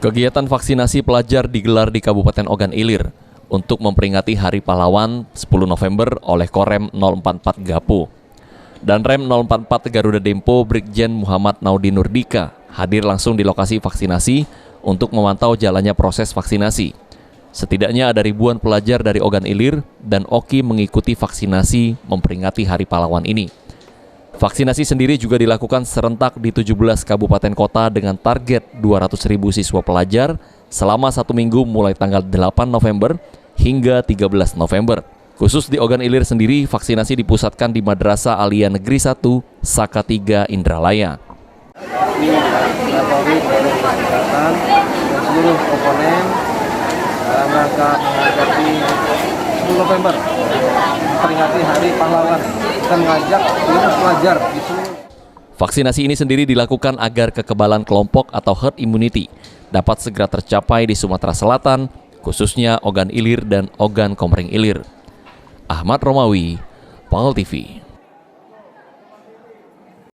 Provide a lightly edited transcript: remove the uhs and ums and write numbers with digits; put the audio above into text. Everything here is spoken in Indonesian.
Kegiatan vaksinasi pelajar digelar di Kabupaten Ogan Ilir untuk memperingati Hari Pahlawan 10 November oleh Korem 044 Gapo. Dan Rem 044 Garuda Dempo Brigjen Muhammad Naudi Nurdika hadir langsung di lokasi vaksinasi untuk memantau jalannya proses vaksinasi. Setidaknya ada ribuan pelajar dari Ogan Ilir dan Oki mengikuti vaksinasi memperingati Hari Pahlawan ini. Vaksinasi sendiri juga dilakukan serentak di 17 kabupaten kota dengan target 200.000 siswa pelajar selama 1 minggu mulai tanggal 8 November hingga 13 November. Khusus di Ogan Ilir sendiri, vaksinasi dipusatkan di Madrasah Aliyah Negeri 1, Saka 3, Indralaya. Ini laboratorium dari kesehatan dan seluruh komponen dalam rangka menghadapi 10 November memperingati Hari Pahlawan dan mengajak seluruh pelajar di seluruh. Vaksinasi ini sendiri dilakukan agar kekebalan kelompok atau herd immunity dapat segera tercapai di Sumatera Selatan, khususnya Ogan Ilir dan Ogan Komering Ilir. Ahmad Romawi, PAL TV.